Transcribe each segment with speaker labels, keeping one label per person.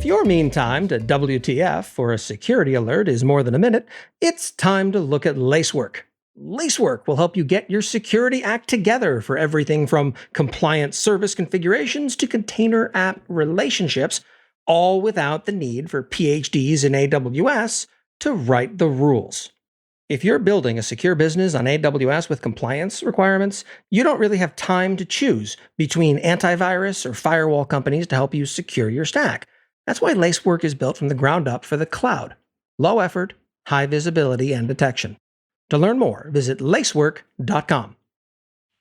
Speaker 1: your mean time to WTF for a security alert is more than a minute, it's time to look at Lacework. Lacework will help you get your security act together for everything from compliant service configurations to container app relationships, all without the need for PhDs in AWS to write the rules. If you're building a secure business on AWS with compliance requirements, you don't really have time to choose between antivirus or firewall companies to help you secure your stack. That's why Lacework is built from the ground up for the cloud. Low effort, high visibility, and detection. To learn more, visit lacework.com.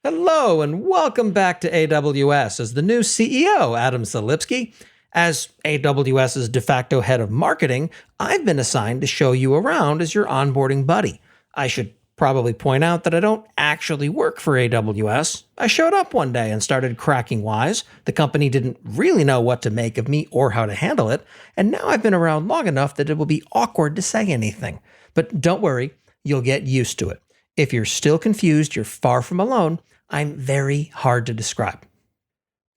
Speaker 1: Hello, and welcome back to AWS as the new CEO, Adam Selipsky. As AWS's de facto head of marketing, I've been assigned to show you around as your onboarding buddy. I should probably point out that I don't actually work for AWS. I showed up one day and started cracking wise. The company didn't really know what to make of me or how to handle it, and now I've been around long enough that it will be awkward to say anything. But don't worry, you'll get used to it. If you're still confused, you're far from alone. I'm very hard to describe.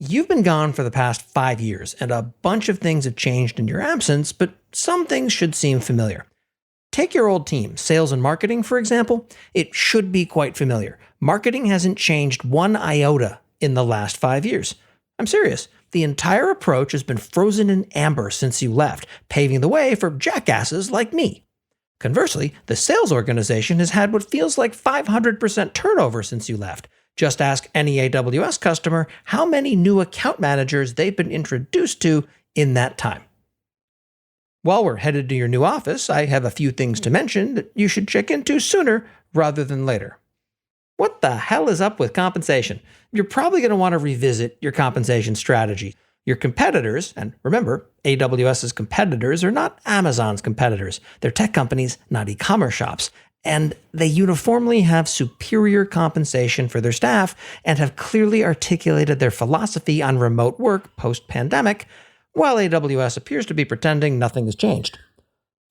Speaker 1: You've been gone for the past 5 years, and a bunch of things have changed in your absence, but some things should seem familiar. Take your old team, sales and marketing, for example. It should be quite familiar. Marketing hasn't changed one iota in the last 5 years. I'm serious. The entire approach has been frozen in amber since you left, paving the way for jackasses like me. Conversely, the sales organization has had what feels like 500% turnover since you left. Just ask any AWS customer how many new account managers they've been introduced to in that time. While we're headed to your new office, I have a few things to mention that you should check into sooner rather than later. What the hell is up with compensation? You're probably going to want to revisit your compensation strategy. Your competitors, and remember, AWS's competitors are not Amazon's competitors. They're tech companies, not e-commerce shops. And they uniformly have superior compensation for their staff and have clearly articulated their philosophy on remote work post-pandemic, while AWS appears to be pretending nothing has changed.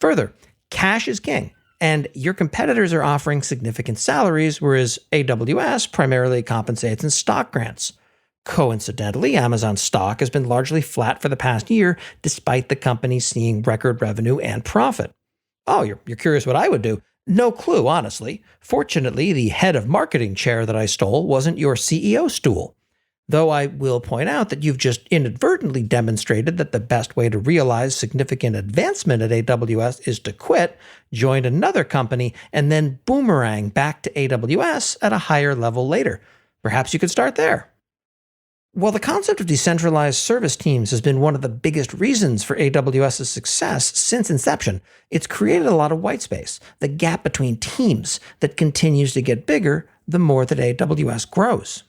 Speaker 1: Further, cash is king, and your competitors are offering significant salaries, whereas AWS primarily compensates in stock grants. Coincidentally, Amazon's stock has been largely flat for the past year, despite the company seeing record revenue and profit. Oh, you're curious what I would do? No clue, honestly. Fortunately, the head of marketing chair that I stole wasn't your CEO stool. Though I will point out that you've just inadvertently demonstrated that the best way to realize significant advancement at AWS is to quit, join another company, and then boomerang back to AWS at a higher level later. Perhaps you could start there. While the concept of decentralized service teams has been one of the biggest reasons for AWS's success since inception, it's created a lot of white space, the gap between teams that continues to get bigger the more that AWS grows.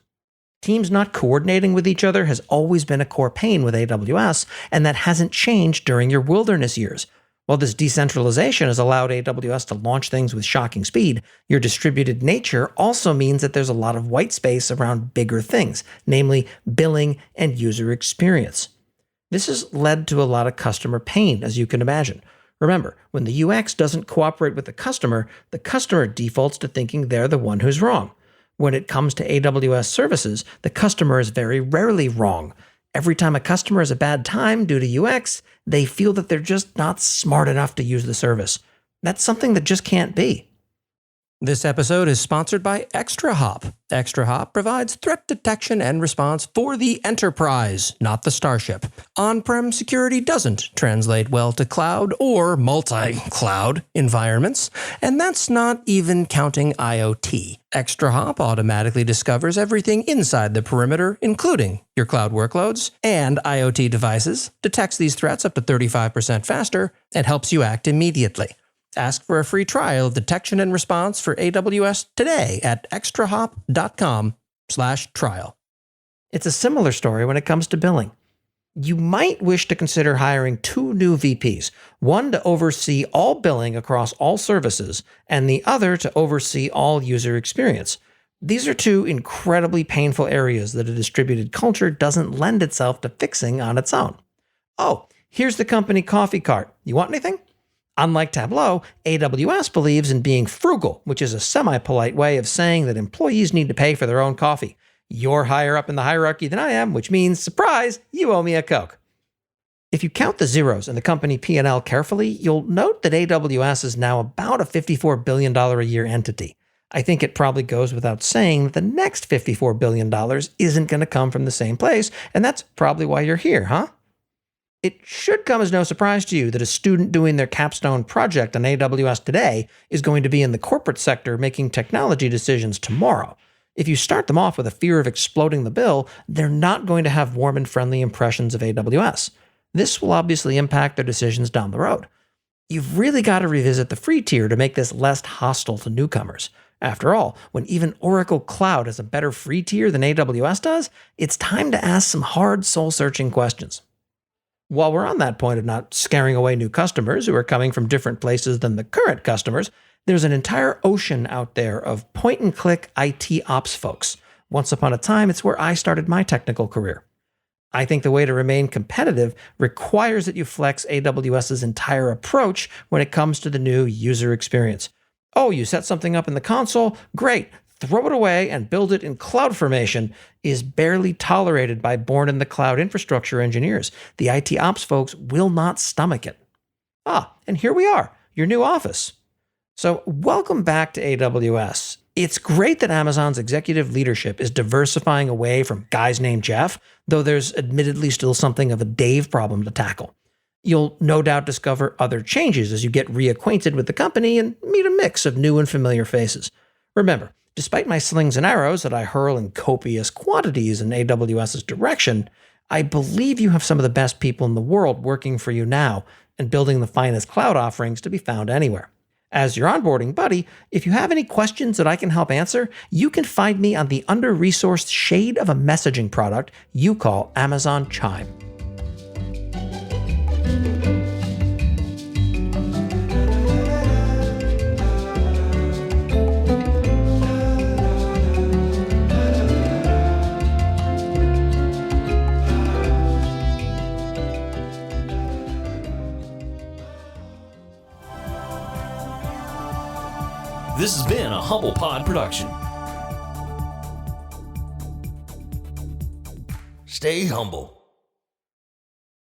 Speaker 1: Teams not coordinating with each other has always been a core pain with AWS, and that hasn't changed during your wilderness years. While this decentralization has allowed AWS to launch things with shocking speed, your distributed nature also means that there's a lot of white space around bigger things, namely billing and user experience. This has led to a lot of customer pain, as you can imagine. Remember, when the UX doesn't cooperate with the customer defaults to thinking they're the one who's wrong. When it comes to AWS services, the customer is very rarely wrong. Every time a customer has a bad time due to UX, they feel that they're just not smart enough to use the service. That's something that just can't be. This episode is sponsored by ExtraHop. ExtraHop provides threat detection and response for the enterprise, not the starship. On-prem security doesn't translate well to cloud or multi-cloud environments, and that's not even counting IoT. ExtraHop automatically discovers everything inside the perimeter, including your cloud workloads and IoT devices, detects these threats up to 35% faster, and helps you act immediately. Ask for a free trial of detection and response for AWS today at extrahop.com/trial. It's a similar story when it comes to billing. You might wish to consider hiring 2 new VPs, one to oversee all billing across all services, and the other to oversee all user experience. These are 2 incredibly painful areas that a distributed culture doesn't lend itself to fixing on its own. Oh, here's the company coffee cart. You want anything? Unlike Tableau, AWS believes in being frugal, which is a semi-polite way of saying that employees need to pay for their own coffee. You're higher up in the hierarchy than I am, which means, surprise, you owe me a Coke. If you count the zeros in the company P&L carefully, you'll note that AWS is now about a $54 billion a year entity. I think it probably goes without saying that the next $54 billion isn't going to come from the same place, and that's probably why you're here, huh? It should come as no surprise to you that a student doing their capstone project on AWS today is going to be in the corporate sector making technology decisions tomorrow. If you start them off with a fear of exploding the bill, they're not going to have warm and friendly impressions of AWS. This will obviously impact their decisions down the road. You've really got to revisit the free tier to make this less hostile to newcomers. After all, when even Oracle Cloud has a better free tier than AWS does, it's time to ask some hard soul-searching questions. While we're on that point of not scaring away new customers who are coming from different places than the current customers, there's an entire ocean out there of point-and-click IT ops folks. Once upon a time, it's where I started my technical career. I think the way to remain competitive requires that you flex AWS's entire approach when it comes to the new user experience. Oh, you set something up in the console? Great. Throw it away and build it in CloudFormation is barely tolerated by born-in-the-cloud infrastructure engineers. The IT ops folks will not stomach it. And here we are, your new office. So welcome back to AWS. It's great that Amazon's executive leadership is diversifying away from guys named Jeff, though there's admittedly still something of a Dave problem to tackle. You'll no doubt discover other changes as you get reacquainted with the company and meet a mix of new and familiar faces. Remember, despite my slings and arrows that I hurl in copious quantities in AWS's direction, I believe you have some of the best people in the world working for you now and building the finest cloud offerings to be found anywhere. As your onboarding buddy, if you have any questions that I can help answer, you can find me on the under-resourced shade of a messaging product you call Amazon Chime.
Speaker 2: This has been a Humble Pod production. Stay humble.